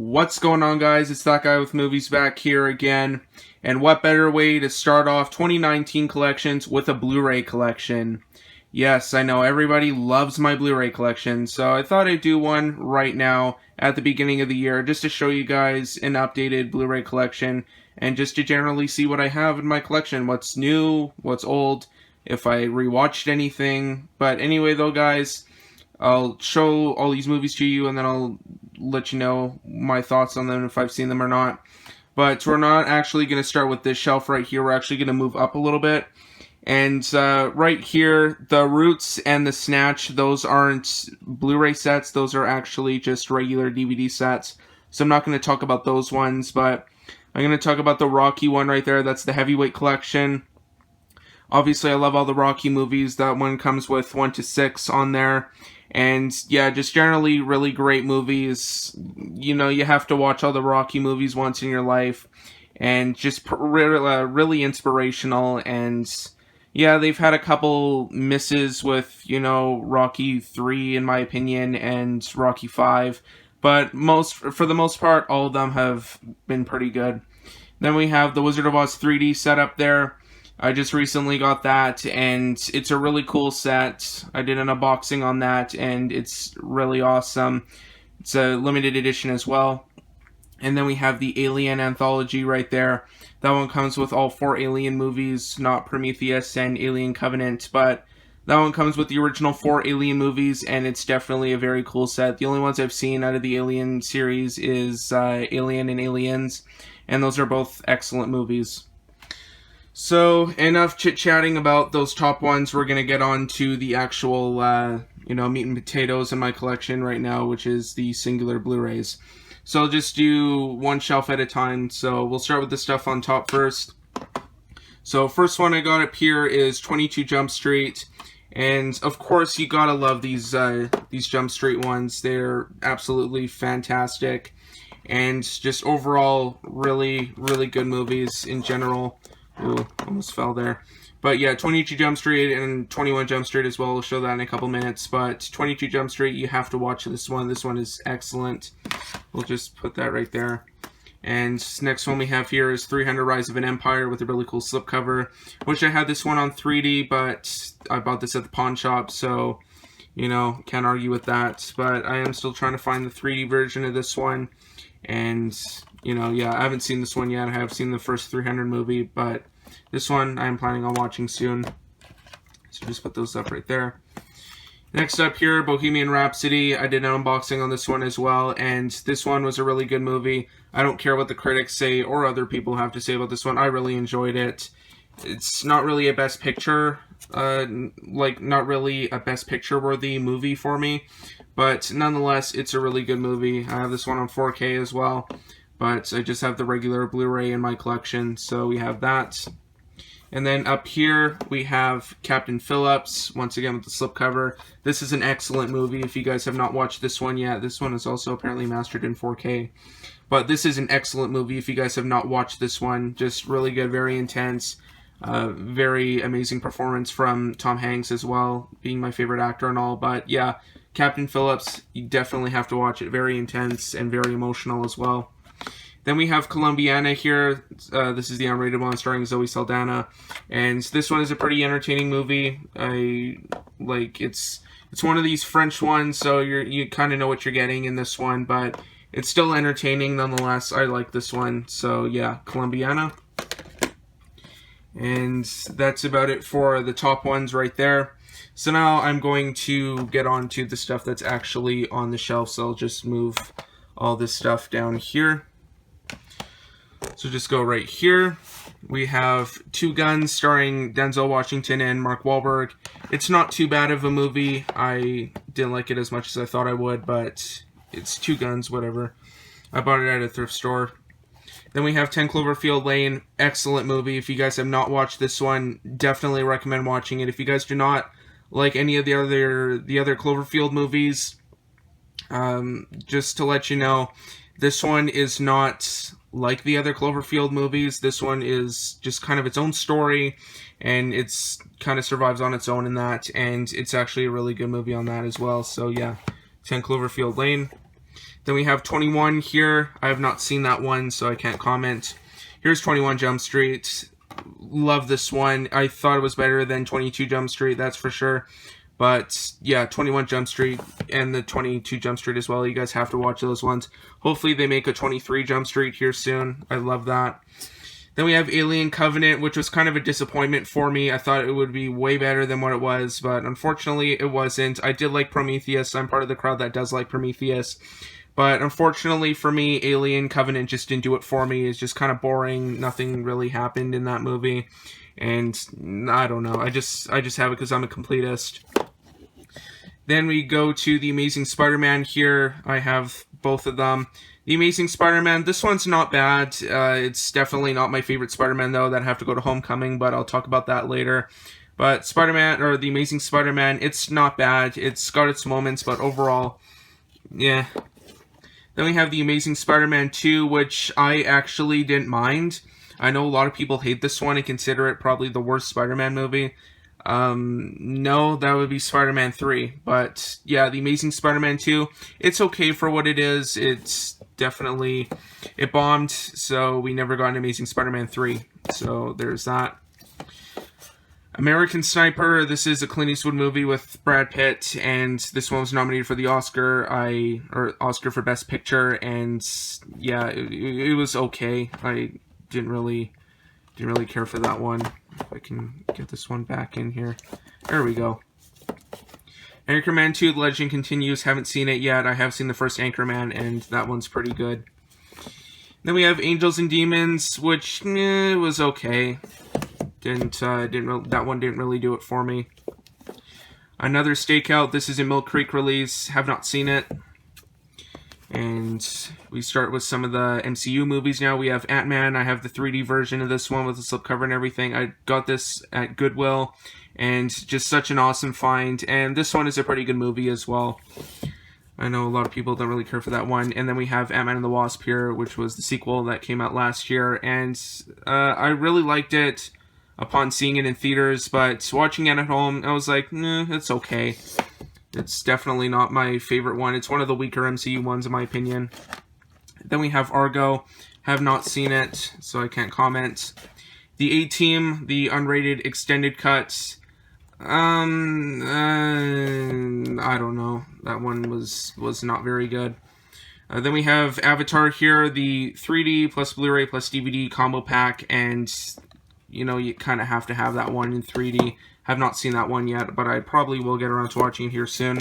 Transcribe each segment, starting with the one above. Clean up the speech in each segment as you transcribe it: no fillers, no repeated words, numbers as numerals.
What's going on, guys? It's that guy with movies back here again. And what better way to start off 2019 collections with a Blu-ray collection? Yes, I know everybody loves my Blu-ray collection, so I thought I'd do one right now at the beginning of the year just to show you guys an updated Blu-ray collection and just to generally see what I have in my collection, what's new, what's old, if I rewatched anything. But anyway though, guys, I'll show all these movies to you and then I'll let you know my thoughts on them if I've seen them or not. But we're not actually going to start with this shelf right here. We're actually going to move up a little bit. And right here, the Roots and the Snatch, those aren't Blu-ray sets. Those are actually just regular DVD sets. So I'm not going to talk about those ones, but I'm going to talk about the Rocky one right there. That's the Heavyweight Collection. Obviously, I love all the Rocky movies. That one comes with 1 to 6 on there. And yeah, just generally really great movies. You know, you have to watch all the Rocky movies once in your life. And just really inspirational. And yeah, they've had a couple misses with, you know, Rocky 3 in my opinion and Rocky 5. But for the most part, all of them have been pretty good. Then we have the Wizard of Oz 3D set up there. I just recently got that, and it's a really cool set. I did an unboxing on that, and it's really awesome. It's a limited edition as well. And then we have the Alien Anthology right there. That one comes with all 4 Alien movies, not Prometheus and Alien Covenant, but that one comes with the original 4 Alien movies, and it's definitely a very cool set. The only ones I've seen out of the Alien series is Alien and Aliens, and those are both excellent movies. So, enough chit-chatting about those top ones. We're going to get on to the actual, meat and potatoes in my collection right now, which is the singular Blu-rays. So I'll just do one shelf at a time. So we'll start with the stuff on top first. So first one I got up here is 22 Jump Street. And of course, you gotta love these Jump Street ones. They're absolutely fantastic. And just overall, really, really good movies in general. Ooh, almost fell there. But yeah, 22 Jump Street and 21 Jump Street as well. I'll show that in a couple minutes. But 22 Jump Street, you have to watch this one. This one is excellent. We'll just put that right there. And next one we have here is 300 Rise of an Empire with a really cool slipcover. Wish I had this one on 3D, but I bought this at the pawn shop, so, you know, can't argue with that. But I am still trying to find the 3D version of this one. And, you know, yeah, I haven't seen this one yet. I have seen the first 300 movie, but this one I'm planning on watching soon. So just put those up right there. Next up here, Bohemian Rhapsody. I did an unboxing on this one as well, and this one was a really good movie. I don't care what the critics say or other people have to say about this one. I really enjoyed it. It's not really a Best Picture, not really a Best Picture worthy movie for me, but nonetheless, it's a really good movie. I have this one on 4K as well, but I just have the regular Blu-ray in my collection, so we have that. And then up here, we have Captain Phillips, once again with the slipcover. This is an excellent movie. If you guys have not watched this one yet, this one is also apparently mastered in 4K. But this is an excellent movie if you guys have not watched this one. Just really good, very intense, very amazing performance from Tom Hanks as well, being my favorite actor and all. But yeah, Captain Phillips, you definitely have to watch it. Very intense and very emotional as well. Then we have Colombiana here. This is the unrated one starring Zoe Saldana. And this one is a pretty entertaining movie. It's one of these French ones, so you kind of know what you're getting in this one, but it's still entertaining nonetheless. I like this one. So yeah, Colombiana. And that's about it for the top ones right there. So now I'm going to get on to the stuff that's actually on the shelf. So I'll just move all this stuff down here. So just go right here. We have Two Guns starring Denzel Washington and Mark Wahlberg. It's not too bad of a movie. I didn't like it as much as I thought I would, but it's Two Guns, whatever. I bought it at a thrift store. Then we have 10 Cloverfield Lane. Excellent movie. If you guys have not watched this one, definitely recommend watching it. If you guys do not like any of the other Cloverfield movies, just to let you know, this one is not like the other Cloverfield movies. This one is just kind of its own story, and it's kind of survives on its own in that, and it's actually a really good movie on that as well. So yeah, 10 Cloverfield Lane. Then we have 21 here. I have not seen that one, so I can't comment. Here's 21 Jump Street. Love this one. I thought it was better than 22 Jump Street, that's for sure. But yeah, 21 Jump Street and the 22 Jump Street as well. You guys have to watch those ones. Hopefully they make a 23 Jump Street here soon. I love that. Then we have Alien Covenant, which was kind of a disappointment for me. I thought it would be way better than what it was, but unfortunately it wasn't. I did like Prometheus. I'm part of the crowd that does like Prometheus. But unfortunately for me, Alien Covenant just didn't do it for me. It's just kind of boring. Nothing really happened in that movie. And I don't know. I just have it because I'm a completist. Then we go to The Amazing Spider-Man here. I have both of them. The Amazing Spider-Man, this one's not bad. It's definitely not my favorite Spider-Man, though. That'd have to go to Homecoming, but I'll talk about that later. But Spider-Man, or The Amazing Spider-Man, it's not bad. It's got its moments, but overall, yeah. Then we have The Amazing Spider-Man 2, which I actually didn't mind. I know a lot of people hate this one and consider it probably the worst Spider-Man movie. No, that would be Spider-Man 3. But yeah, The Amazing Spider-Man 2, it's okay for what it is. It's definitely, it bombed, so we never got an Amazing Spider-Man 3. So there's that. American Sniper, this is a Clint Eastwood movie with Brad Pitt, and this one was nominated for the Oscar, or Oscar for Best Picture, and yeah, it was okay. I didn't really care for that one. If I can get this one back in here. There we go. Anchorman 2, The Legend Continues. Haven't seen it yet. I have seen the first Anchorman, and that one's pretty good. Then we have Angels and Demons, which was okay. That one didn't really do it for me. Another Stakeout. This is a Mill Creek release. Have not seen it. And we start with some of the MCU movies now. We have Ant-Man. I have the 3D version of this one with the slipcover and everything. I got this at Goodwill, and just such an awesome find. And this one is a pretty good movie as well. I know a lot of people don't really care for that one. And then we have Ant-Man and the Wasp here, which was the sequel that came out last year. And I really liked it upon seeing it in theaters, but watching it at home, I was like, it's okay. It's definitely not my favorite one. It's one of the weaker MCU ones, in my opinion. Then we have Argo. Have not seen it, so I can't comment. The A-Team, the unrated extended cuts. I don't know. That one was not very good. Then we have Avatar here, the 3D plus Blu-ray plus DVD combo pack, and you kind of have to have that one in 3D. Have not seen that one yet, but I probably will get around to watching it here soon.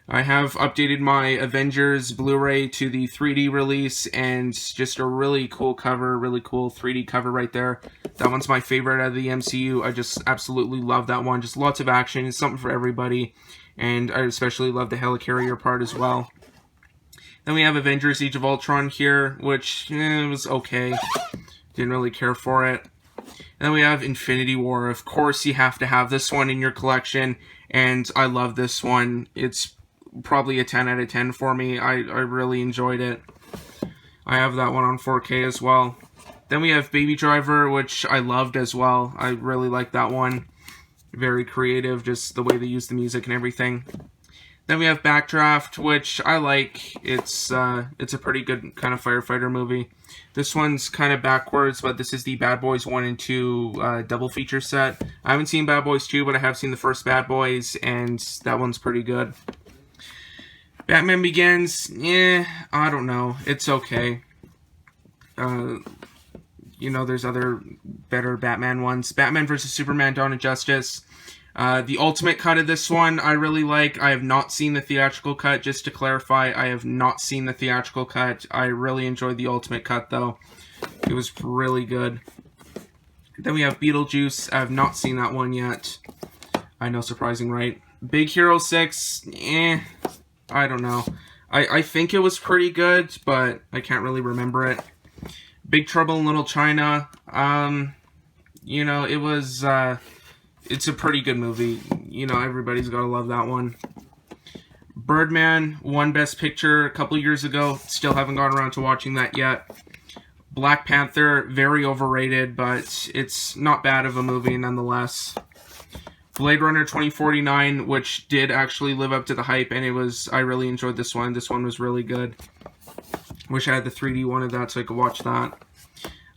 I have updated my Avengers Blu-ray to the 3D release, and just a really cool cover, really cool 3D cover right there. That one's my favorite out of the MCU. I just absolutely love that one. Just lots of action. It's something for everybody, and I especially love the helicarrier part as well. Then we have Avengers Age of Ultron here, which was okay. Didn't really care for it. And then we have Infinity War. Of course, you have to have this one in your collection, and I love this one. It's probably a 10 out of 10 for me. I really enjoyed it. I have that one on 4K as well. Then we have Baby Driver, which I loved as well. I really like that one. Very creative, just the way they use the music and everything. Then we have Backdraft, which I like. It's a pretty good kind of firefighter movie. This one's kind of backwards, but this is the Bad Boys 1 and 2 double feature set. I haven't seen Bad Boys 2, but I have seen the first Bad Boys, and that one's pretty good. Batman Begins, I don't know. It's okay. There's other better Batman ones. Batman vs. Superman Dawn of Justice. The ultimate cut of this one I really like. I have not seen the theatrical cut, just to clarify. I have not seen the theatrical cut. I really enjoyed the ultimate cut, though. It was really good. Then we have Beetlejuice. I have not seen that one yet. I know, surprising, right? Big Hero 6, I don't know. I think it was pretty good, but I can't really remember it. Big Trouble in Little China. It was... It's a pretty good movie. Everybody's got to love that one. Birdman won Best Picture a couple years ago. Still haven't gone around to watching that yet. Black Panther, very overrated, but it's not bad of a movie nonetheless. Blade Runner 2049, which did actually live up to the hype, and I really enjoyed this one. This one was really good. Wish I had the 3D one of that so I could watch that.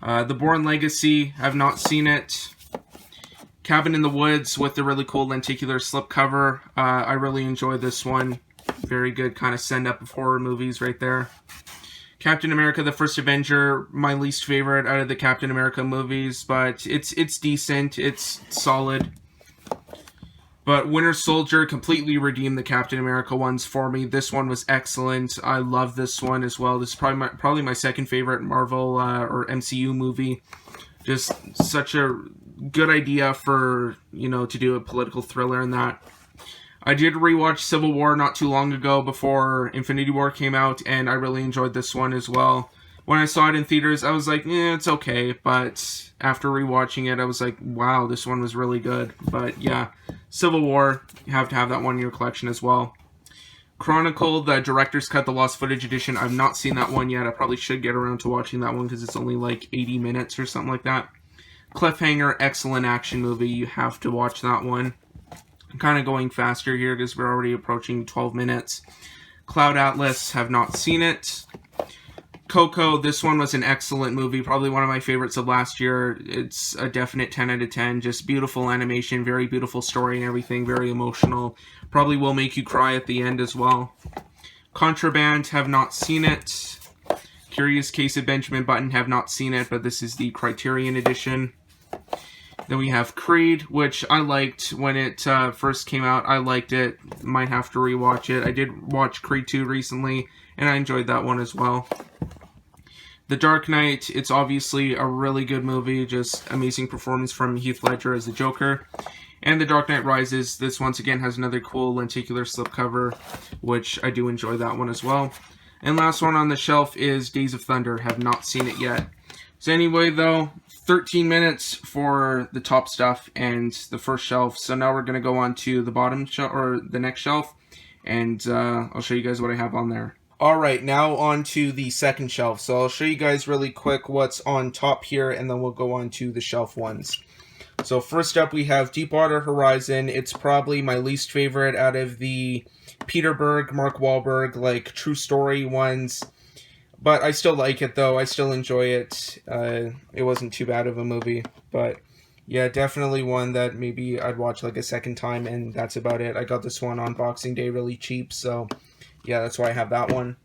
The Bourne Legacy, have not seen it. Cabin in the Woods with the really cool lenticular slipcover. I really enjoyed this one. Very good kind of send-up of horror movies right there. Captain America, the First Avenger, my least favorite out of the Captain America movies, but it's decent, it's solid. But Winter Soldier completely redeemed the Captain America ones for me. This one was excellent. I love this one as well. This is probably my second favorite Marvel or MCU movie. Just such a good idea for, to do a political thriller in that. I did rewatch Civil War not too long ago before Infinity War came out, and I really enjoyed this one as well. When I saw it in theaters, I was like, it's okay, but after rewatching it, I was like, wow, this one was really good. But yeah, Civil War, you have to have that one in your collection as well. Chronicle, the Director's Cut, the Lost Footage Edition, I've not seen that one yet. I probably should get around to watching that one because it's only like 80 minutes or something like that. Cliffhanger, excellent action movie. You have to watch that one. I'm kind of going faster here because we're already approaching 12 minutes. Cloud Atlas, have not seen it. Coco, this one was an excellent movie, probably one of my favorites of last year. It's a definite 10 out of 10, just beautiful animation, very beautiful story and everything, very emotional. Probably will make you cry at the end as well. Contraband, have not seen it. Curious Case of Benjamin Button, have not seen it, but this is the Criterion edition. Then we have Creed, which I liked when it first came out. I liked it. Might have to rewatch it. I did watch Creed 2 recently, and I enjoyed that one as well. The Dark Knight, it's obviously a really good movie. Just amazing performance from Heath Ledger as the Joker. And The Dark Knight Rises, this once again has another cool lenticular slipcover, which I do enjoy that one as well. And last one on the shelf is Days of Thunder. Have not seen it yet. So anyway, though, 13 minutes for the top stuff and the first shelf. So now we're going to go on to the bottom shelf, or the next shelf, and I'll show you guys what I have on there. Alright, now on to the second shelf. So I'll show you guys really quick what's on top here, and then we'll go on to the shelf ones. So first up we have Deepwater Horizon. It's probably my least favorite out of the Peter Berg, Mark Wahlberg, like true story ones. But I still like it, though. I still enjoy it. It wasn't too bad of a movie. But, yeah, definitely one that maybe I'd watch like a second time, and that's about it. I got this one on Boxing Day really cheap, so, yeah, that's why I have that one.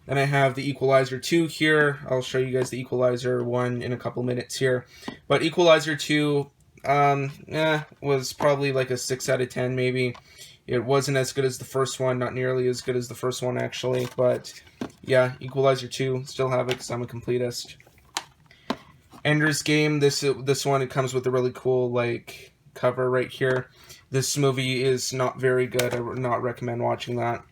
Then I have the Equalizer 2 here. I'll show you guys the Equalizer 1 in a couple minutes here. But Equalizer 2, was probably like a 6 out of 10, maybe. It wasn't as good as the first one, not nearly as good as the first one, actually, but yeah, Equalizer 2, still have it because I'm a completist. Ender's Game, this one, it comes with a really cool, like, cover right here. This movie is not very good. I would not recommend watching that.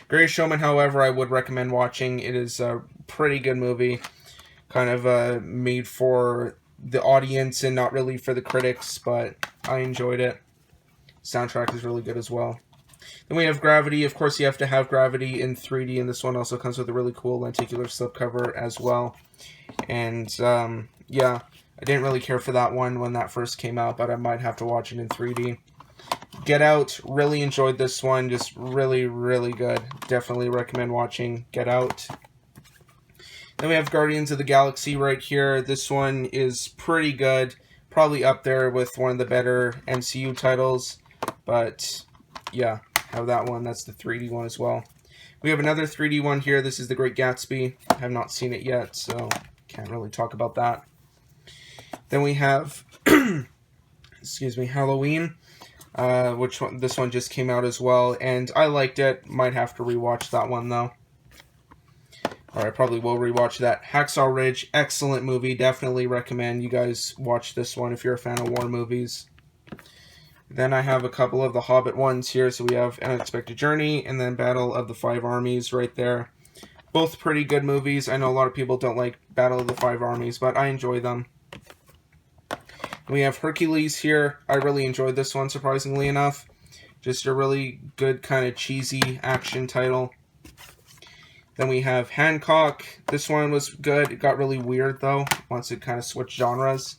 Greatest Showman, however, I would recommend watching. It is a pretty good movie, kind of made for the audience and not really for the critics, but I enjoyed it. Soundtrack is really good as well. Then we have Gravity. Of course, you have to have Gravity in 3D, and this one also comes with a really cool lenticular slipcover as well. And, yeah, I didn't really care for that one when that first came out, but I might have to watch it in 3D. Get Out. Really enjoyed this one. Just really, really good. Definitely recommend watching Get Out. Then we have Guardians of the Galaxy right here. This one is pretty good. Probably up there with one of the better MCU titles. But, yeah, have that one. That's the 3D one as well. We have another 3D one here. This is The Great Gatsby. I have not seen it yet, so can't really talk about that. Then we have, excuse me, Halloween, this one just came out as well, and I liked it. Might have to rewatch that one, though. Or I probably will rewatch that. Hacksaw Ridge, excellent movie. Definitely recommend you guys watch this one if you're a fan of war movies. Then I have a couple of the Hobbit ones here. So we have An Unexpected Journey and then Battle of the Five Armies right there. Both pretty good movies. I know a lot of people don't like Battle of the Five Armies, but I enjoy them. We have Hercules here. I really enjoyed this one, surprisingly enough. Just a really good kind of cheesy action title. Then we have Hancock. This one was good. It got really weird, though, once it kind of switched genres.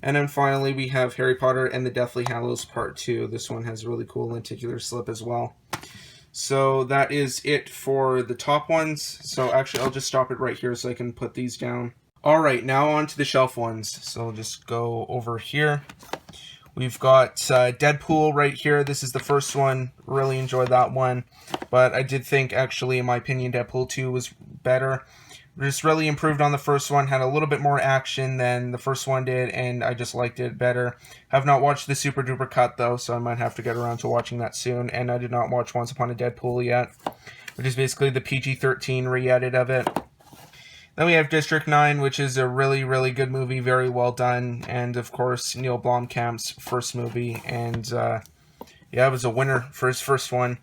And then finally we have Harry Potter and the Deathly Hallows Part 2. This one has a really cool lenticular slip as well. So that is it for the top ones. So actually I'll just stop it right here so I can put these down. Alright, now on to the shelf ones. So I'll just go over here. We've got Deadpool right here. This is the first one. Really enjoyed that one. But I did think, actually, in my opinion, Deadpool 2 was better. Just really improved on the first one. Had a little bit more action than the first one did, and I just liked it better. Have not watched the Super Duper cut, though, so I might have to get around to watching that soon. And I did not watch Once Upon a Deadpool yet, which is basically the PG-13 re-edit of it. Then we have District 9, which is a really, really good movie, very well done, and of course, Neil Blomkamp's first movie, and yeah, it was a winner for his first one.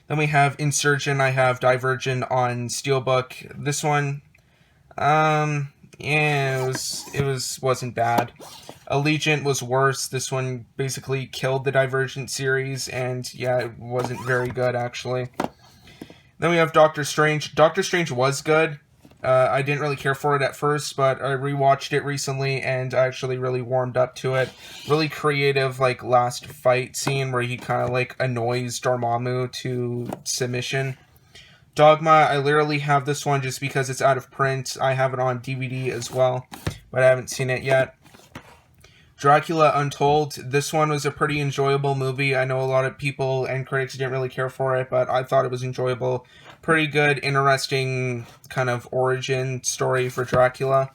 Then we have Insurgent. I have Divergent on Steelbook. This one, yeah, it wasn't bad. Allegiant was worse. This one basically killed the Divergent series, and yeah, it wasn't very good, actually. Then we have Doctor Strange. Doctor Strange was good. I didn't really care for it at first, but I rewatched it recently, and I actually really warmed up to it. Really creative, like, last fight scene where he kind of, like, annoys Dormammu to submission. Dogma, I literally have this one just because it's out of print. I have it on DVD as well, but I haven't seen it yet. Dracula Untold, this one was a pretty enjoyable movie. I know a lot of people and critics didn't really care for it, but I thought it was enjoyable. Pretty good, interesting kind of origin story for Dracula.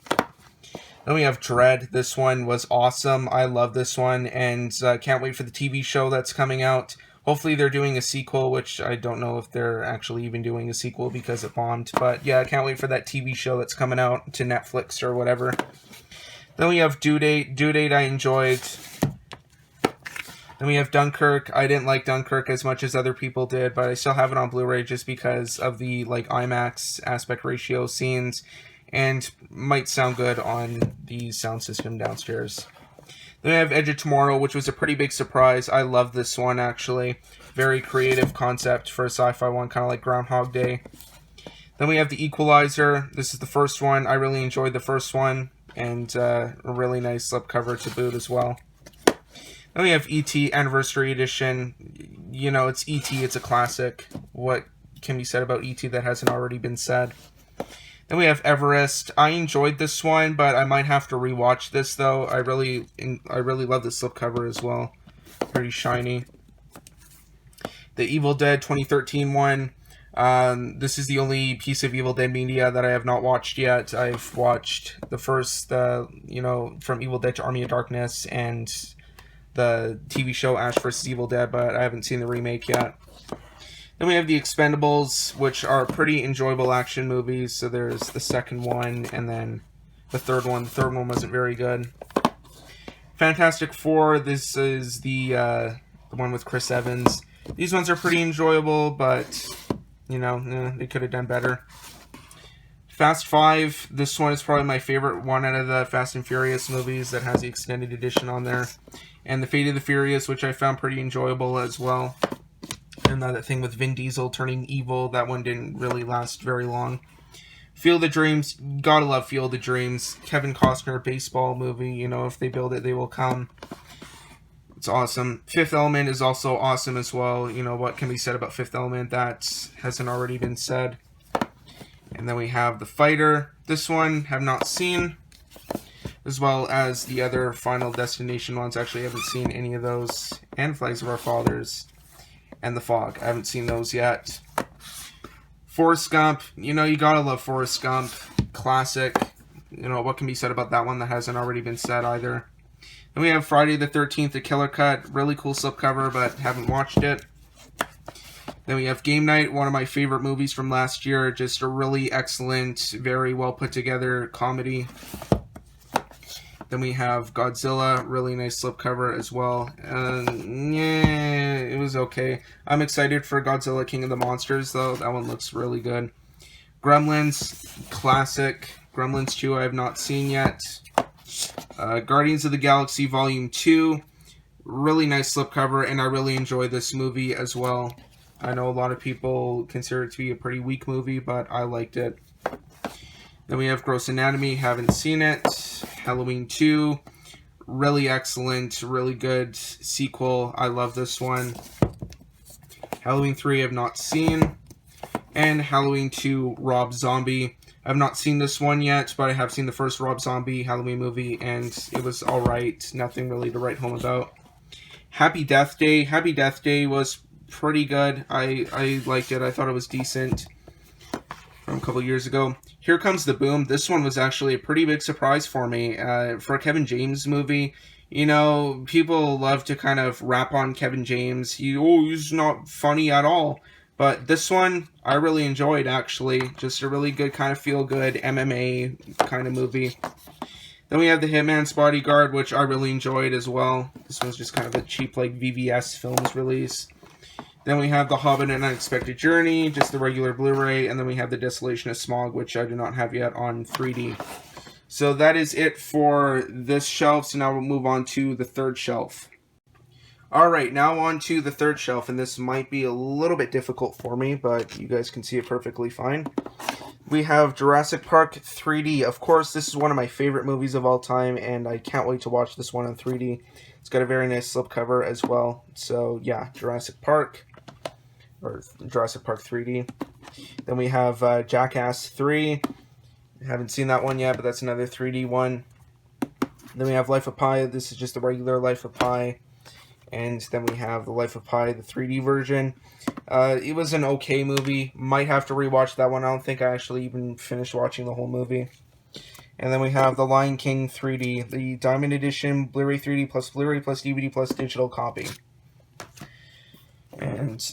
Then we have Dread. This one was awesome. I love this one, and can't wait for the TV show that's coming out. Hopefully they're doing a sequel, which I don't know if they're actually even doing a sequel because it bombed. But yeah, I can't wait for that TV show that's coming out to Netflix or whatever. Then we have Due Date. Due Date I enjoyed. Then we have Dunkirk. I didn't like Dunkirk as much as other people did, but I still have it on Blu-ray just because of the like IMAX aspect ratio scenes, and might sound good on the sound system downstairs. Then we have Edge of Tomorrow, which was a pretty big surprise. I love this one, actually. Very creative concept for a sci-fi one, kind of like Groundhog Day. Then we have The Equalizer. This is the first one. I really enjoyed the first one, and a really nice slipcover to boot as well. Then we have E.T. Anniversary Edition. You know, it's E.T., it's a classic. What can be said about E.T. that hasn't already been said? Then we have Everest. I enjoyed this one, but I might have to rewatch this, though. I really love the slipcover as well. Pretty shiny. The Evil Dead 2013 one. This is the only piece of Evil Dead media that I have not watched yet. I've watched the first, from Evil Dead to Army of Darkness, and the TV show Ash vs. Evil Dead, but I haven't seen the remake yet. Then we have The Expendables, which are pretty enjoyable action movies. So there's the second one, and then the third one. The third one wasn't very good. Fantastic Four, this is the one with Chris Evans. These ones are pretty enjoyable, but, you know, they could have done better. Fast 5, this one is probably my favorite one out of the Fast and Furious movies that has the extended edition on there. And The Fate of the Furious, which I found pretty enjoyable as well. And that thing with Vin Diesel turning evil, that one didn't really last very long. Field of Dreams, gotta love Field of Dreams. Kevin Costner baseball movie, you know, if they build it, they will come. It's awesome. Fifth Element is also awesome as well. You know, what can be said about Fifth Element that hasn't already been said. And then we have The Fighter. This one, have not seen. As well as the other Final Destination ones. Actually, I haven't seen any of those. And Flags of Our Fathers. And The Fog. I haven't seen those yet. Forrest Gump. You know, you gotta love Forrest Gump. Classic. You know, what can be said about that one that hasn't already been said either. Then we have Friday the 13th, The Killer Cut. Really cool slipcover, but haven't watched it. Then we have Game Night, one of my favorite movies from last year. Just a really excellent, very well put together comedy. Then we have Godzilla, really nice slipcover as well. Yeah, it was okay. I'm excited for Godzilla King of the Monsters, though. That one looks really good. Gremlins, classic. Gremlins 2 I have not seen yet. Guardians of the Galaxy Volume 2, really nice slipcover, and I really enjoy this movie as well. I know a lot of people consider it to be a pretty weak movie, but I liked it. Then we have Gross Anatomy, haven't seen it. Halloween 2, really excellent, really good sequel. I love this one. Halloween 3, I've not seen. And Halloween 2, Rob Zombie. I've not seen this one yet, but I have seen the first Rob Zombie Halloween movie, and it was alright. Nothing really to write home about. Happy Death Day. Happy Death Day was pretty good. I liked it. I thought it was decent from a couple years ago. Here Comes the Boom. This one was actually a pretty big surprise for me. For a Kevin James movie, you know, people love to kind of rap on Kevin James. He's not funny at all. But this one, I really enjoyed, actually. Just a really good kind of feel-good MMA kind of movie. Then we have The Hitman's Bodyguard, which I really enjoyed as well. This one's just kind of a cheap, like, VVS Films release. Then we have The Hobbit: An Unexpected Journey, just the regular Blu-ray. And then we have The Desolation of Smaug, which I do not have yet on 3D. So that is it for this shelf. So now we'll move on to the third shelf. Alright, now on to the third shelf, and this might be a little bit difficult for me, but you guys can see it perfectly fine. We have Jurassic Park 3D. Of course, this is one of my favorite movies of all time, and I can't wait to watch this one in 3D. It's got a very nice slipcover as well. So, yeah, Jurassic Park, or Jurassic Park 3D. Then we have Jackass 3. Haven't seen that one yet, but that's another 3D one. Then we have Life of Pi. This is just the regular Life of Pi. And then we have The Life of Pi, the 3D version. It was an okay movie. Might have to rewatch that one. I don't think I actually even finished watching the whole movie. And then we have The Lion King 3D, the Diamond Edition, Blu-ray 3D plus Blu-ray plus DVD plus digital copy. And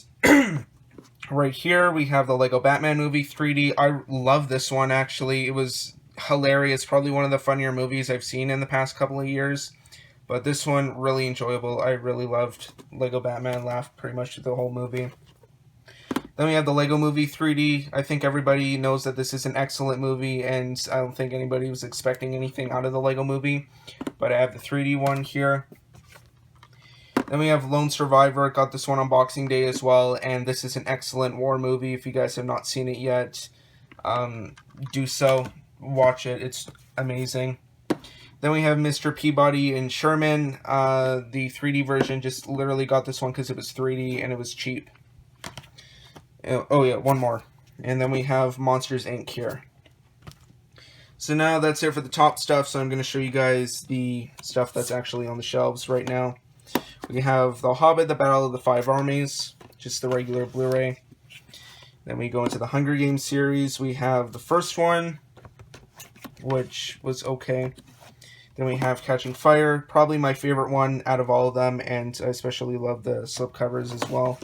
right here we have the Lego Batman movie 3D. I love this one, actually. It was hilarious. Probably one of the funnier movies I've seen in the past couple of years. But this one, really enjoyable. I really loved Lego Batman. Laughed pretty much through the whole movie. Then we have the Lego Movie 3D. I think everybody knows that this is an excellent movie, and I don't think anybody was expecting anything out of the Lego Movie. But I have the 3D one here. Then we have Lone Survivor. Got this one on Boxing Day as well, and this is an excellent war movie. If you guys have not seen it yet, do so. Watch it. It's amazing. Then we have Mr. Peabody and Sherman. The 3D version, just literally got this one because it was 3D and it was cheap. Oh yeah, one more. And then we have Monsters, Inc. here. So now that's it for the top stuff, so I'm going to show you guys the stuff that's actually on the shelves right now. We have The Hobbit, The Battle of the Five Armies, just the regular Blu-ray. Then we go into the Hunger Games series. We have the first one, which was okay. Then we have Catching Fire, probably my favorite one out of all of them, and I especially love the slipcovers as well.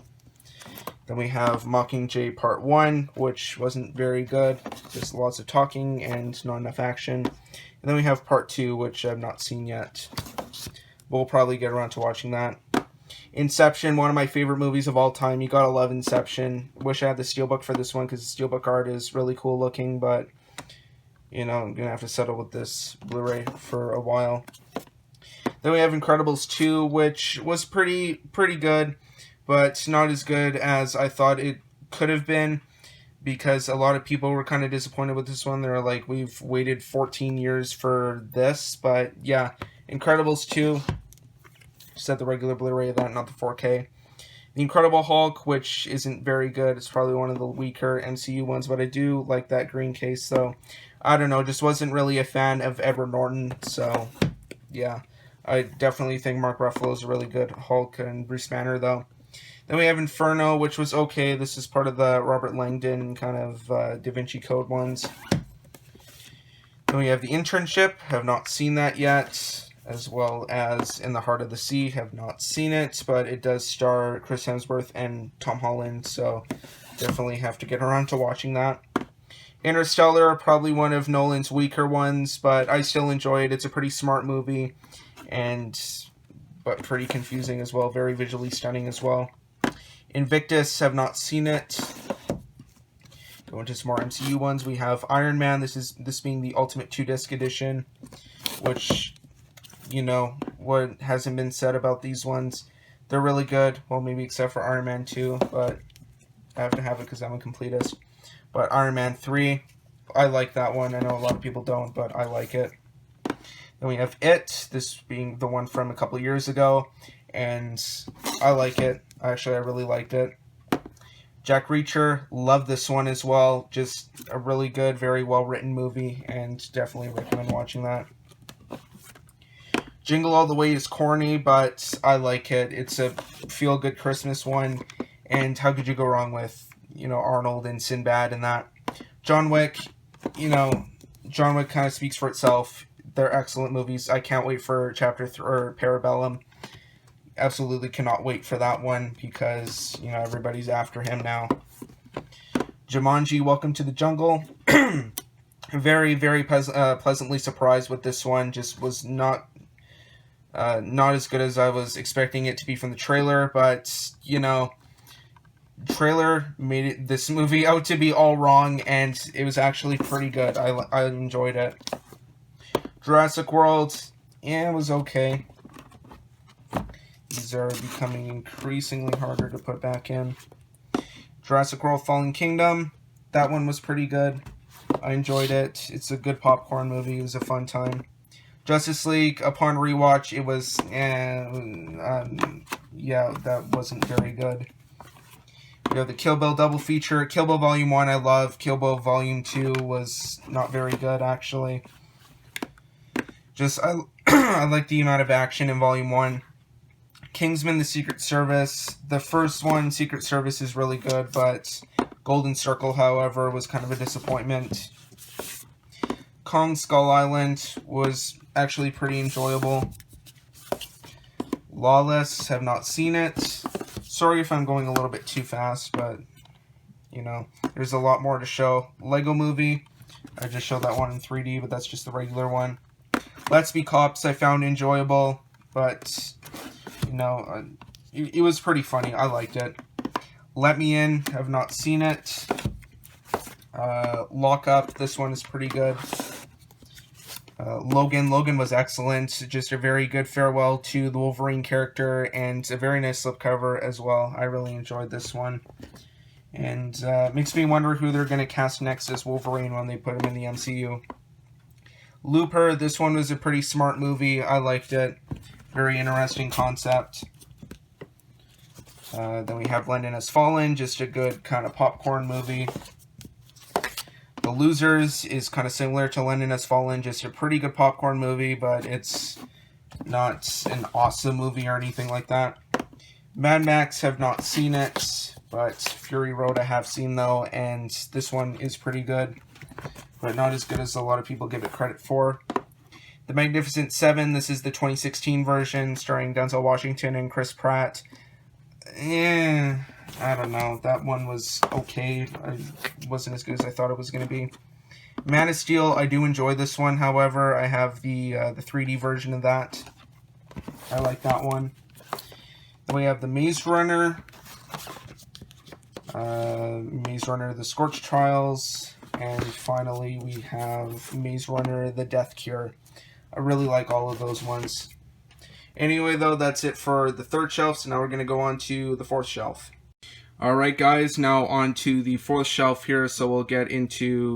Then we have Mockingjay Part 1, which wasn't very good, just lots of talking and not enough action. And then we have Part 2, which I've not seen yet. We'll probably get around to watching that. Inception, one of my favorite movies of all time. You gotta love Inception. Wish I had the steelbook for this one, because the steelbook art is really cool looking, but you know, I'm going to have to settle with this Blu-ray for a while. Then we have Incredibles 2, which was pretty good, but not as good as I thought it could have been, because a lot of people were kind of disappointed with this one. They were like, we've waited 14 years for this, but yeah, Incredibles 2, just had the regular Blu-ray of that, not the 4K. The Incredible Hulk, which isn't very good. It's probably one of the weaker MCU ones, but I do like that green case, so I don't know, just wasn't really a fan of Edward Norton, so yeah. I definitely think Mark Ruffalo is a really good Hulk, and Bruce Banner, though. Then we have Inferno, which was okay. This is part of the Robert Langdon kind of Da Vinci Code ones. Then we have The Internship, have not seen that yet, as well as In the Heart of the Sea, have not seen it, but it does star Chris Hemsworth and Tom Holland, so definitely have to get around to watching that. Interstellar, probably one of Nolan's weaker ones, but I still enjoy it. It's a pretty smart movie, but pretty confusing as well. Very visually stunning as well. Invictus, have not seen it. Go into some more MCU ones. We have Iron Man. This being the Ultimate 2-disc edition, which, you know, what hasn't been said about these ones. They're really good. Well, maybe except for Iron Man 2, but I have to have it because I'm a completist. But Iron Man 3, I like that one. I know a lot of people don't, but I like it. Then we have It, this being the one from a couple years ago, and I like it. Actually, I really liked it. Jack Reacher, love this one as well. Just a really good, very well-written movie, and definitely recommend watching that. Jingle All the Way is corny, but I like it. It's a feel-good Christmas one, and how could you go wrong with, Arnold and Sinbad and that. John Wick, John Wick kind of speaks for itself. They're excellent movies. I can't wait for Chapter 3 or Parabellum. Absolutely cannot wait for that one because, everybody's after him now. Jumanji, Welcome to the Jungle. Very, very pleasantly surprised with this one. Just was not as good as I was expecting it to be from the trailer, but, trailer made this movie out to be all wrong, and it was actually pretty good. I enjoyed it. Jurassic World, it was okay. These are becoming increasingly harder to put back in. Jurassic World Fallen Kingdom, that one was pretty good. I enjoyed it. It's a good popcorn movie. It was a fun time. Justice League, upon rewatch, it was, that wasn't very good. We have the Kill Bill double feature. Kill Bill Volume 1 I love. Kill Bill Volume 2 was not very good, actually. I like the amount of action in Volume 1. Kingsman: The Secret Service. The first one, Secret Service, is really good, but Golden Circle, however, was kind of a disappointment. Kong Skull Island was actually pretty enjoyable. Lawless, have not seen it. Sorry if I'm going a little bit too fast, but, there's a lot more to show. Lego Movie, I just showed that one in 3D, but that's just the regular one. Let's Be Cops, I found enjoyable, but, it was pretty funny. I liked it. Let Me In, have not seen it. Lock Up, this one is pretty good. Logan was excellent. Just a very good farewell to the Wolverine character, and a very nice slipcover as well. I really enjoyed this one. And makes me wonder who they're going to cast next as Wolverine when they put him in the MCU. Looper, this one was a pretty smart movie. I liked it. Very interesting concept. Then we have London Has Fallen, just a good kind of popcorn movie. The Losers is kind of similar to London Has Fallen, just a pretty good popcorn movie, but it's not an awesome movie or anything like that. Mad Max, have not seen it, but Fury Road I have seen though, and this one is pretty good, but not as good as a lot of people give it credit for. The Magnificent Seven, this is the 2016 version, starring Denzel Washington and Chris Pratt. I don't know. That one was okay. It wasn't as good as I thought it was going to be. Man of Steel, I do enjoy this one. However, I have the 3D version of that. I like that one. Then we have the Maze Runner. Maze Runner, The Scorch Trials. And finally, we have Maze Runner, The Death Cure. I really like all of those ones. Anyway, though, that's it for the third shelf, so now we're going to go on to the fourth shelf. Alright, guys, now on to the fourth shelf here, so we'll get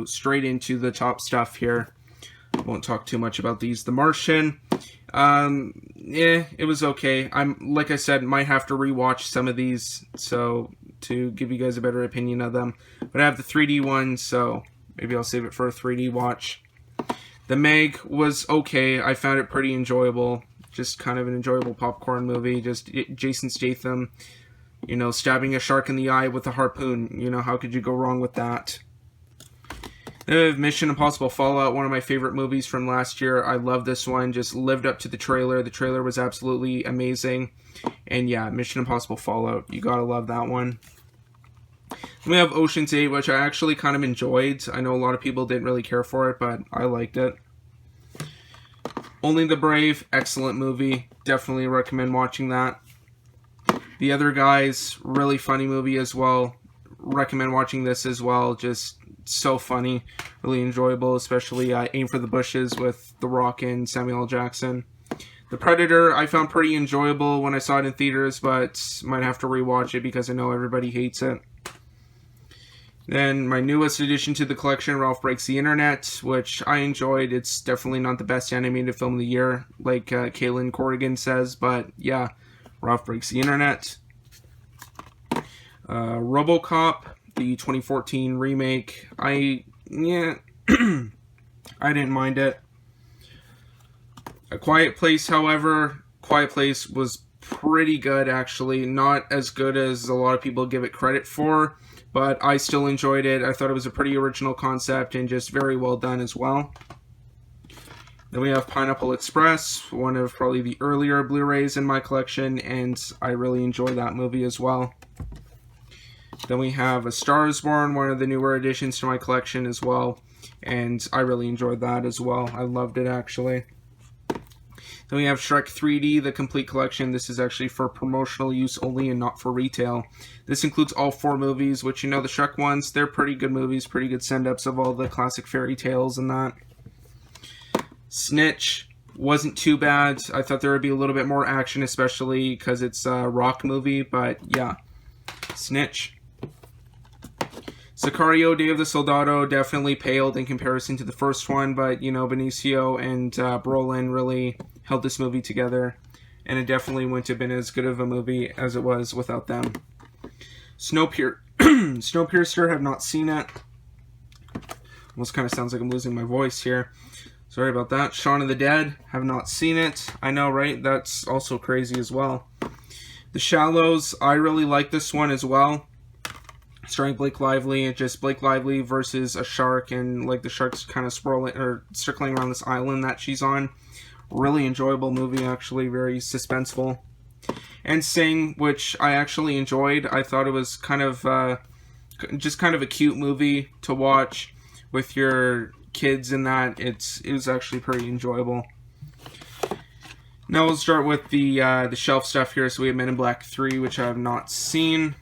straight into the top stuff here. Won't talk too much about these. The Martian, it was okay. Like I said, might have to rewatch some of these, so to give you guys a better opinion of them. But I have the 3D one, so maybe I'll save it for a 3D watch. The Meg was okay. I found it pretty enjoyable. Just kind of an enjoyable popcorn movie. Just Jason Statham, stabbing a shark in the eye with a harpoon. How could you go wrong with that? Then we have Mission Impossible Fallout, one of my favorite movies from last year. I love this one. Just lived up to the trailer. The trailer was absolutely amazing. And yeah, Mission Impossible Fallout. You gotta love that one. Then we have Ocean's 8, which I actually kind of enjoyed. I know a lot of people didn't really care for it, but I liked it. Only the Brave, excellent movie. Definitely recommend watching that. The Other Guys, really funny movie as well. Recommend watching this as well. Just so funny. Really enjoyable, especially Aim for the Bushes with The Rock and Samuel L. Jackson. The Predator, I found pretty enjoyable when I saw it in theaters, but might have to rewatch it because I know everybody hates it. Then my newest addition to the collection, Ralph Breaks the Internet, which I enjoyed. It's definitely not the best animated film of the year, like Kaylin Corrigan says, but yeah, Ralph Breaks the Internet. RoboCop, the 2014 remake. I didn't mind it. A Quiet Place, however, Quiet Place was pretty good, actually. Not as good as a lot of people give it credit for, but I still enjoyed it. I thought it was a pretty original concept and just very well done as well. Then we have Pineapple Express, one of probably the earlier Blu-rays in my collection, and I really enjoy that movie as well. Then we have A Star is Born, one of the newer additions to my collection as well, and I really enjoyed that as well. I loved it, actually. Then we have Shrek 3D, the complete collection. This is actually for promotional use only and not for retail. This includes all 4 movies, which, you know, the Shrek ones, they're pretty good movies, pretty good send-ups of all the classic fairy tales and that. Snitch wasn't too bad. I thought there would be a little bit more action, especially because it's a rock movie, but yeah. Snitch. Sicario, Day of the Soldado definitely paled in comparison to the first one, but, you know, Benicio and Brolin really held this movie together, and it definitely wouldn't have been as good of a movie as it was without them. Snowpiercer, have not seen it. Almost kind of sounds like I'm losing my voice here. Sorry about that. Shaun of the Dead, have not seen it. I know, right? That's also crazy as well. The Shallows, I really like this one as well. Starring Blake Lively, and just Blake Lively versus a shark, and like the shark's kind of circling around this island that she's on. Really enjoyable movie, actually, very suspenseful. And Sing, which I actually enjoyed. I thought it was kind of just kind of a cute movie to watch with your kids in that. It was actually pretty enjoyable. Now we'll start with the shelf stuff here. So we have Men in Black 3, which I have not seen.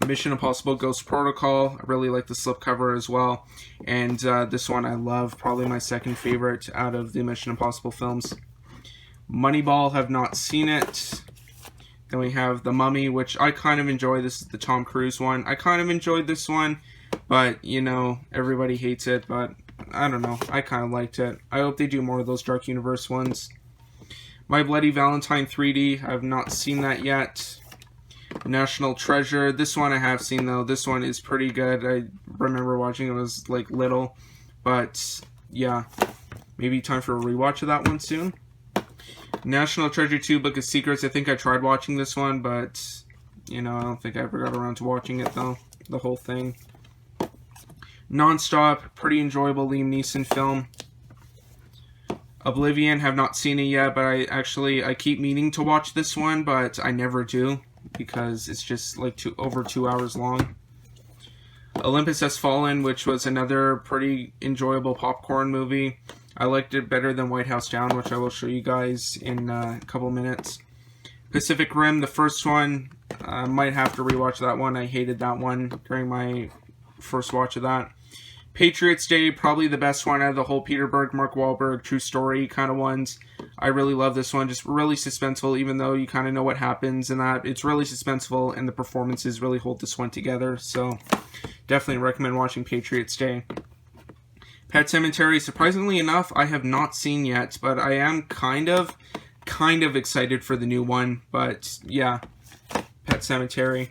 Mission Impossible Ghost Protocol, I really like the slipcover as well. And this one I love, probably my second favorite out of the Mission Impossible films. Moneyball, have not seen it. Then we have The Mummy, which I kind of enjoy. This is the Tom Cruise one. I kind of enjoyed this one, but, you know, everybody hates it, but I don't know. I kind of liked it. I hope they do more of those Dark Universe ones. My Bloody Valentine 3D, I have not seen that yet. National Treasure, this one I have seen though. This one is pretty good. I remember watching it when I was like little, but yeah, maybe time for a rewatch of that one soon. National Treasure 2, Book of Secrets, I think I tried watching this one, but you know, I don't think I ever got around to watching it though, the whole thing. Nonstop, pretty enjoyable Liam Neeson film. Oblivion, have not seen it yet, but I keep meaning to watch this one, but I never do, because it's just like over 2 hours long. Olympus Has Fallen, which was another pretty enjoyable popcorn movie. I liked it better than White House Down, which I will show you guys in a couple minutes. Pacific Rim, the first one, I might have to rewatch that one. I hated that one during my first watch of that. Patriots Day, probably the best one out of the whole Peter Berg, Mark Wahlberg, true story kind of ones. I really love this one, just really suspenseful, even though you kind of know what happens and that. It's really suspenseful, and the performances really hold this one together, so definitely recommend watching Patriots Day. Pet Sematary, surprisingly enough, I have not seen yet, but I am kind of excited for the new one, but yeah, Pet Sematary.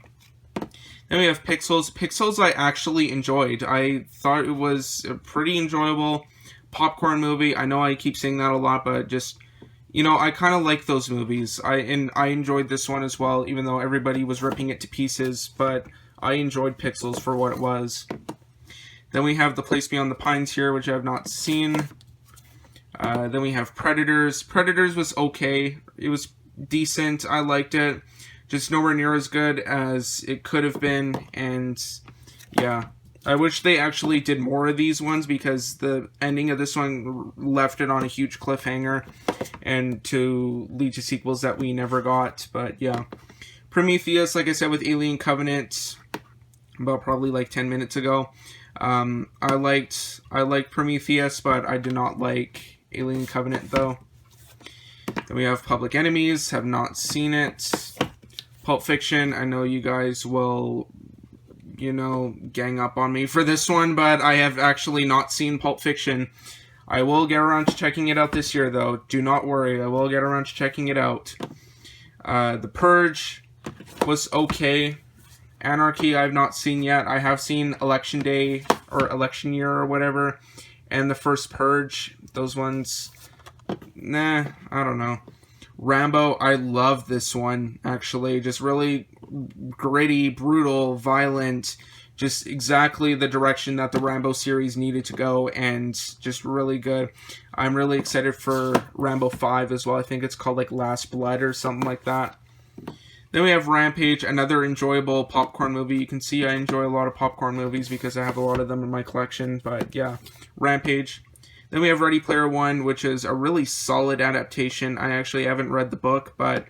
Then we have Pixels. Pixels I actually enjoyed. I thought it was a pretty enjoyable popcorn movie. I know I keep saying that a lot, but just, you know, I kind of like those movies. I enjoyed this one as well, even though everybody was ripping it to pieces, but I enjoyed Pixels for what it was. Then we have The Place Beyond the Pines here, which I have not seen. Then we have Predators. Predators was okay. It was decent. I liked it. Just nowhere near as good as it could have been, and yeah. I wish they actually did more of these ones, because the ending of this one left it on a huge cliffhanger, and to lead to sequels that we never got, but yeah. Prometheus, like I said, with Alien Covenant, about probably like 10 minutes ago. I liked Prometheus, but I did not like Alien Covenant, though. Then we have Public Enemies, have not seen it. Pulp Fiction, I know you guys will, you know, gang up on me for this one, but I have actually not seen Pulp Fiction. I will get around to checking it out this year, though. Do not worry, I will get around to checking it out. The Purge was okay. Anarchy I've not seen yet. I have seen Election Day, or Election Year, or whatever, and the first Purge. Those ones, nah, I don't know. Rambo, I love this one, actually. Just really gritty, brutal, violent, just exactly the direction that the Rambo series needed to go, and just really good. I'm really excited for Rambo 5 as well. I think it's called like Last Blood or something like that. Then we have Rampage, another enjoyable popcorn movie. You can see I enjoy a lot of popcorn movies because I have a lot of them in my collection, but yeah, Rampage. Then we have Ready Player One, which is a really solid adaptation. I actually haven't read the book, but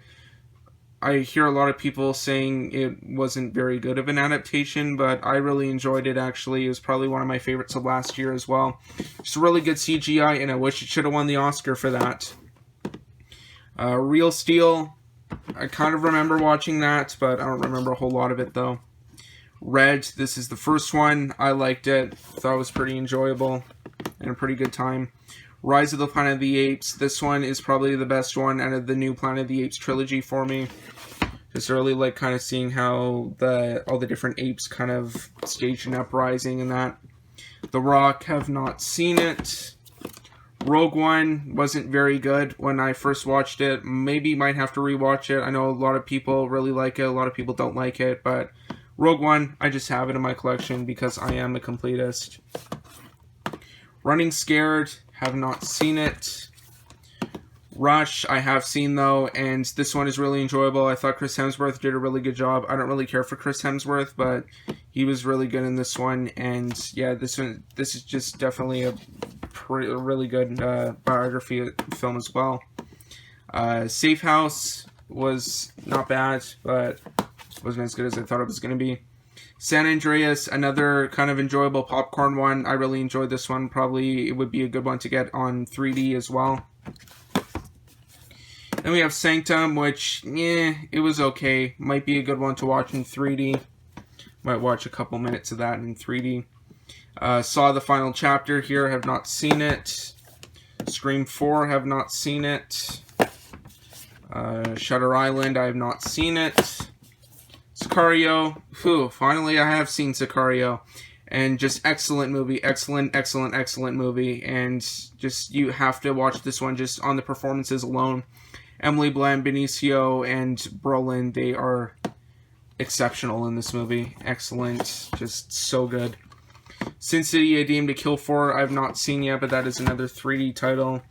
I hear a lot of people saying it wasn't very good of an adaptation, but I really enjoyed it, actually. It was probably one of my favorites of last year as well. It's really good CGI, and I wish it should have won the Oscar for that. Real Steel, I kind of remember watching that, but I don't remember a whole lot of it, though. Red, this is the first one. I liked it. Thought it was pretty enjoyable and a pretty good time. Rise of the Planet of the Apes. This one is probably the best one out of the new Planet of the Apes trilogy for me. Just really like kind of seeing how all the different apes kind of staged an uprising and that. The Rock, have not seen it. Rogue One wasn't very good when I first watched it. Maybe might have to rewatch it. I know a lot of people really like it. A lot of people don't like it, but Rogue One, I just have it in my collection because I am a completist. Running Scared, have not seen it. Rush, I have seen, though, and this one is really enjoyable. I thought Chris Hemsworth did a really good job. I don't really care for Chris Hemsworth, but he was really good in this one, and yeah, this is just definitely a really good biography film as well. Safe House was not bad, but wasn't as good as I thought it was going to be. San Andreas, another kind of enjoyable popcorn one. I really enjoyed this one. Probably it would be a good one to get on 3D as well. Then we have Sanctum, which, it was okay. Might be a good one to watch in 3D. Might watch a couple minutes of that in 3D. Saw the Final Chapter here, have not seen it. Scream 4, have not seen it. Shutter Island, I have not seen it. Sicario, finally I have seen Sicario. And just excellent movie, excellent movie. And just, you have to watch this one just on the performances alone. Emily Blunt, Benicio, and Brolin, they are exceptional in this movie. Excellent, just so good. Sin City, A Dame to Kill For, I have not seen yet, but that is another 3D title.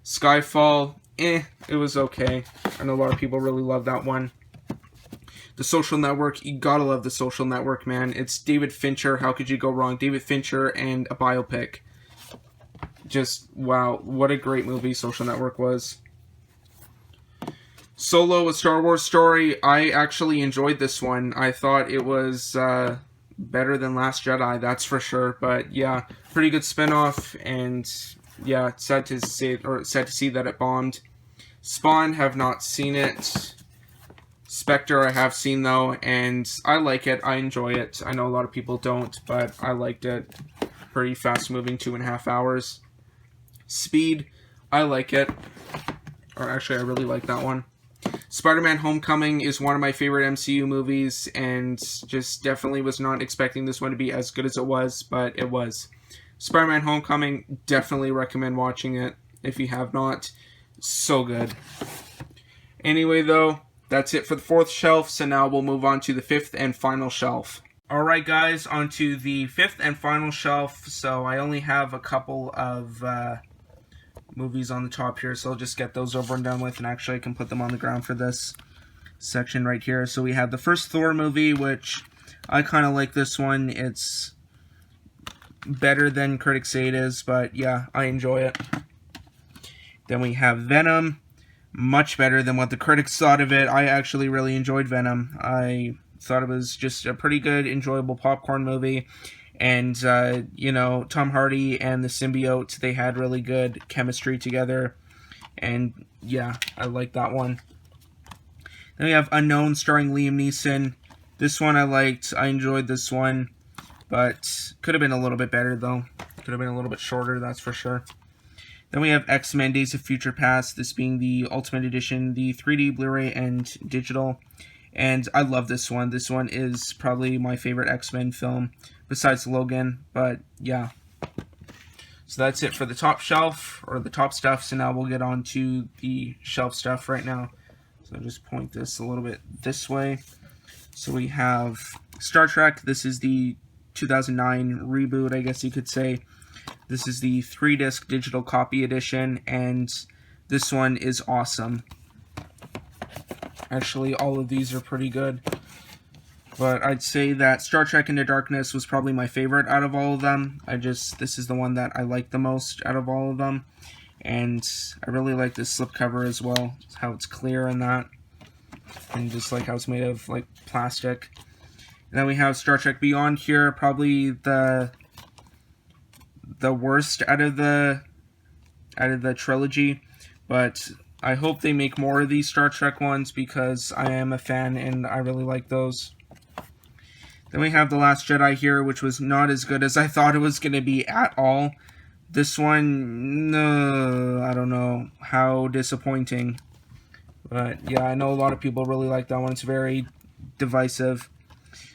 Skyfall, it was okay. I know a lot of people really love that one. The Social Network, you gotta love The Social Network, man. It's David Fincher, how could you go wrong? David Fincher and a biopic. Just, wow, what a great movie Social Network was. Solo, A Star Wars Story, I actually enjoyed this one. I thought it was better than Last Jedi, that's for sure. But yeah, pretty good spinoff, and yeah, sad to see that it bombed. Spawn, have not seen it. Spectre, I have seen, though, and I like it. I enjoy it. I know a lot of people don't, but I liked it. Pretty fast-moving, 2.5 hours. Speed, I like it. Or actually, I really like that one. Spider-Man Homecoming is one of my favorite MCU movies, and just definitely was not expecting this one to be as good as it was, but it was. Spider-Man Homecoming, definitely recommend watching it if you have not. So good. Anyway, though, that's it for the fourth shelf, so now we'll move on to the fifth and final shelf. Alright guys, on to the fifth and final shelf. So I only have a couple of movies on the top here, so I'll just get those over and done with, and actually I can put them on the ground for this section right here. So we have the first Thor movie, which I kind of like this one. It's better than critics say it is, but yeah, I enjoy it. Then we have Venom. Much better than what the critics thought of it. I actually really enjoyed Venom. I thought it was just a pretty good, enjoyable popcorn movie. And, you know, Tom Hardy and the symbiote, they had really good chemistry together. And, yeah, I like that one. Then we have Unknown, starring Liam Neeson. This one I liked. I enjoyed this one, but could have been a little bit better though. Could have been a little bit shorter, that's for sure. Then we have X-Men Days of Future Past, this being the Ultimate Edition, the 3D, Blu-ray, and digital. And I love this one. This one is probably my favorite X-Men film, besides Logan, but yeah. So that's it for the top shelf, or the top stuff, so now we'll get on to the shelf stuff right now. So I'll just point this a little bit this way. So we have Star Trek. This is the 2009 reboot, I guess you could say. This is the 3-disc digital copy edition, and this one is awesome. Actually, all of these are pretty good. But I'd say that Star Trek Into Darkness was probably my favorite out of all of them. This is the one that I like the most out of all of them. And I really like this slipcover as well, how it's clear and that. And just like how it's made of like plastic. And then we have Star Trek Beyond here, probably the worst out of the trilogy, but I hope they make more of these Star Trek ones because I am a fan and I really like those. Then we have The Last Jedi here, which was not as good as I thought it was going to be at all. This one, no, I don't know, how disappointing. But yeah, I know a lot of people really like that one. It's very divisive.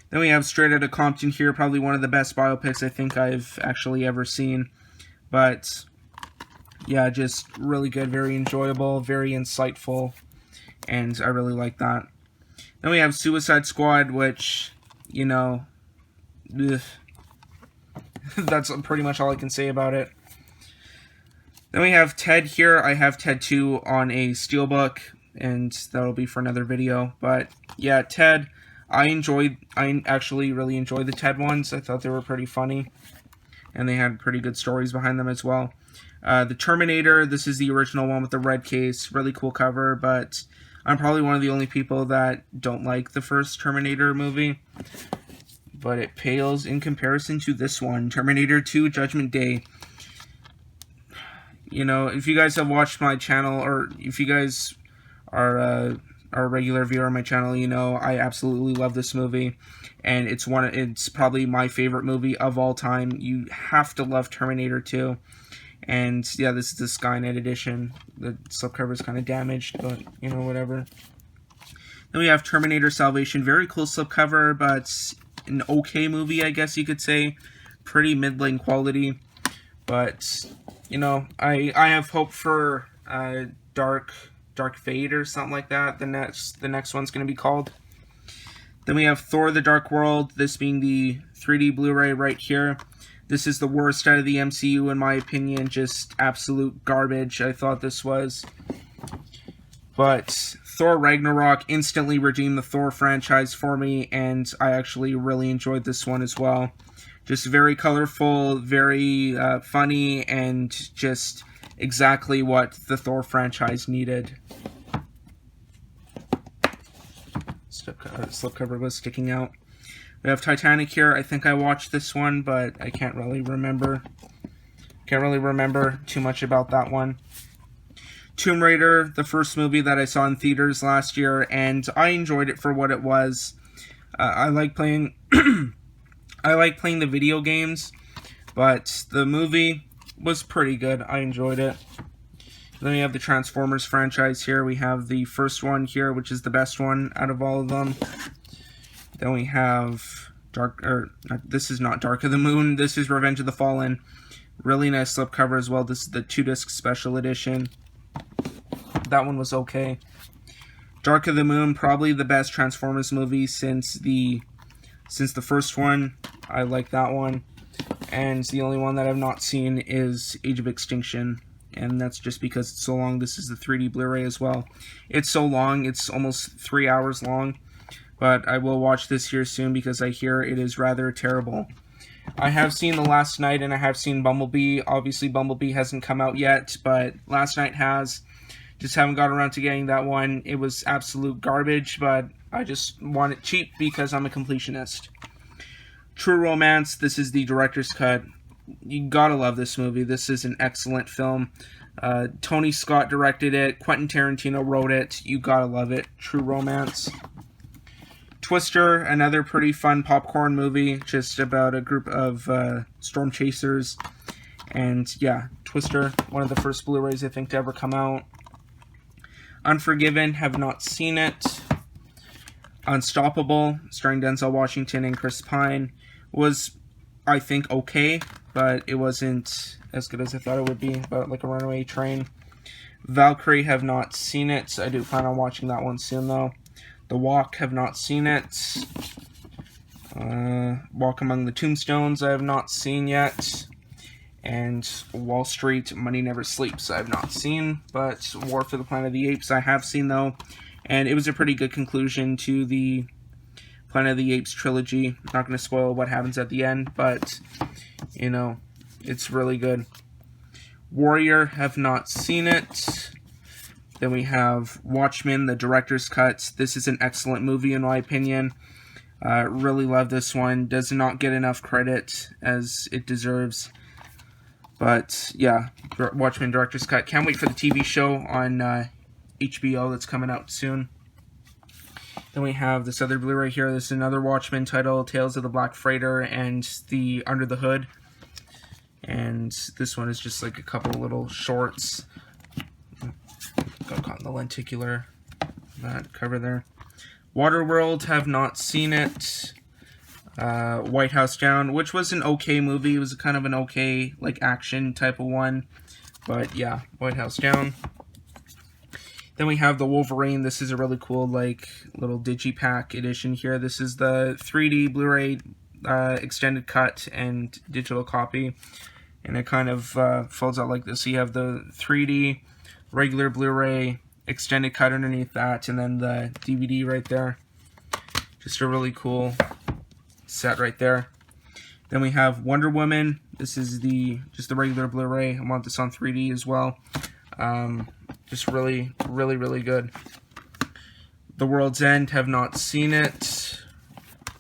Then we have Straight Outta Compton here, probably one of the best biopics I think I've actually ever seen. But yeah, just really good, very enjoyable, very insightful, and I really like that. Then we have Suicide Squad, which, you know, that's pretty much all I can say about it. Then we have Ted here. I have Ted 2 on a steelbook, and that'll be for another video. But yeah, Ted, I actually really enjoyed the Ted ones. I thought they were pretty funny, and they had pretty good stories behind them as well. The Terminator, this is the original one with the red case, really cool cover, but I'm probably one of the only people that don't like the first Terminator movie. But it pales in comparison to this one, Terminator 2 Judgment Day. You know, if you guys have watched my channel, or if you guys are a regular viewer on my channel, you know I absolutely love this movie, and it's probably my favorite movie of all time. You have to love Terminator 2. And yeah, this is the Skynet edition. The slipcover is kind of damaged, but you know, whatever. Then we have Terminator Salvation, very cool slipcover, but an okay movie, I guess you could say. Pretty middling quality, but you know, I have hope for Dark Fate or something like that. The next one's going to be called. Then we have Thor: The Dark World, this being the 3D Blu-ray right here. This is the worst out of the MCU in my opinion, just absolute garbage. I thought this was. But Thor Ragnarok instantly redeemed the Thor franchise for me, and I actually really enjoyed this one as well. Just very colorful, very funny, and just exactly what the Thor franchise needed. Slipcover was sticking out. We have Titanic here. I think I watched this one, but I can't really remember. Can't really remember too much about that one. Tomb Raider, the first movie that I saw in theaters last year, and I enjoyed it for what it was. I like playing I like playing the video games, but the movie was pretty good. I enjoyed it. Then we have the Transformers franchise here. We have the first one here, which is the best one out of all of them. Then we have this is not Dark of the Moon. This is Revenge of the Fallen. Really nice slipcover as well. This is the 2-disc special edition. That one was okay. Dark of the Moon, probably the best Transformers movie since the first one. I like that one. And the only one that I've not seen is Age of Extinction. And that's just because it's so long. This is the 3D Blu-ray as well. It's so long. It's almost 3 hours long. But I will watch this here soon because I hear it is rather terrible. I have seen The Last Night and I have seen Bumblebee. Obviously, Bumblebee hasn't come out yet, but Last Night has. Just haven't got around to getting that one. It was absolute garbage, but I just want it cheap because I'm a completionist. True Romance, this is the director's cut. You gotta love this movie. This is an excellent film. Tony Scott directed it. Quentin Tarantino wrote it. You gotta love it. True Romance. Twister, another pretty fun popcorn movie, just about a group of storm chasers. And yeah, Twister, one of the first Blu-rays I think to ever come out. Unforgiven, have not seen it. Unstoppable, starring Denzel Washington and Chris Pine, was, I think, okay, but it wasn't as good as I thought it would be, about like a runaway train. Valkyrie, have not seen it. I do plan on watching that one soon, though. The Walk, have not seen it. Walk Among the Tombstones, I have not seen yet. And Wall Street, Money Never Sleeps, I have not seen. But War for the Planet of the Apes, I have seen, though. And it was a pretty good conclusion to the Planet of the Apes trilogy. Not going to spoil what happens at the end, but, you know, it's really good. Warrior, have not seen it. Then we have Watchmen, the director's cut. This is an excellent movie, in my opinion. Really love this one. Does not get enough credit as it deserves. But, yeah, Watchmen director's cut. Can't wait for the TV show on HBO that's coming out soon. Then we have this other Blu-ray here. This is another Watchmen title, Tales of the Black Freighter and the Under the Hood. And this one is just like a couple little shorts. Got caught in the lenticular, that cover there. Waterworld, have not seen it. White House Down, which was an okay movie. It was kind of an okay, like, action type of one. But yeah, White House Down. Then we have the Wolverine. This is a really cool, like, little digipack edition here. This is the 3D Blu-ray extended cut and digital copy. And it kind of folds out like this. So you have the 3D regular Blu-ray extended cut underneath that, and then the DVD right there. Just a really cool set right there. Then we have Wonder Woman. This is just the regular Blu-ray. I want this on 3D as well. Just really, really, really good. The World's End, have not seen it.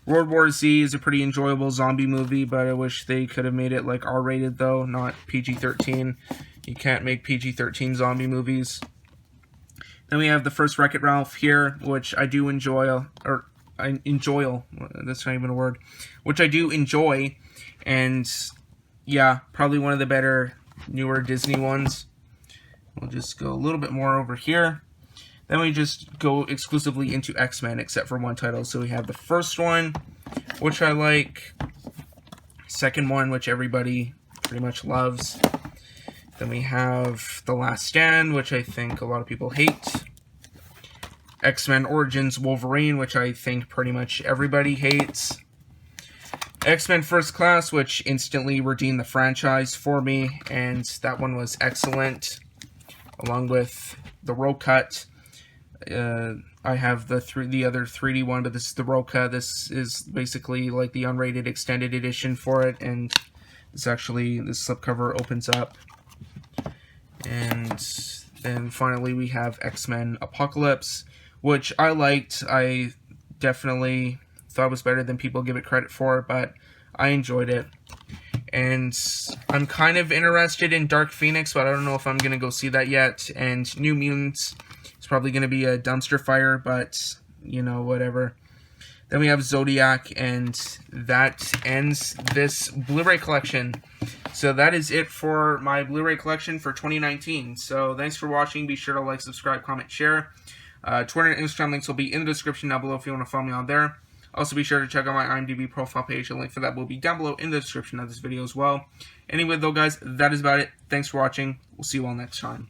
World War Z is a pretty enjoyable zombie movie, but I wish they could have made it like R-rated though, not PG-13. You can't make PG-13 zombie movies. Then we have the first Wreck-It Ralph here, which I do enjoy, that's not even a word, which I do enjoy, and yeah, probably one of the better newer Disney ones. We'll just go a little bit more over here. Then we just go exclusively into X-Men, except for one title. So we have the first one, which I like. Second one, which everybody pretty much loves. Then we have The Last Stand, which I think a lot of people hate. X-Men Origins Wolverine, which I think pretty much everybody hates. X-Men First Class, which instantly redeemed the franchise for me, and that one was excellent. Along with the Row Cut. I have the other 3D one, but this is the Row Cut. This is basically like the unrated extended edition for it, and this slipcover opens up. And then finally we have X-Men Apocalypse, which I liked. I definitely thought it was better than people give it credit for, but I enjoyed it. And I'm kind of interested in Dark Phoenix, but I don't know if I'm going to go see that yet. And New Mutants is probably going to be a dumpster fire, but, you know, whatever. Then we have Zodiac, and that ends this Blu-ray collection. So that is it for my Blu-ray collection for 2019. So thanks for watching. Be sure to like, subscribe, comment, share. Twitter and Instagram links will be in the description down below if you want to follow me on there. Also, be sure to check out my IMDb profile page. A link for that will be down below in the description of this video as well. Anyway, though, guys, that is about it. Thanks for watching. We'll see you all next time.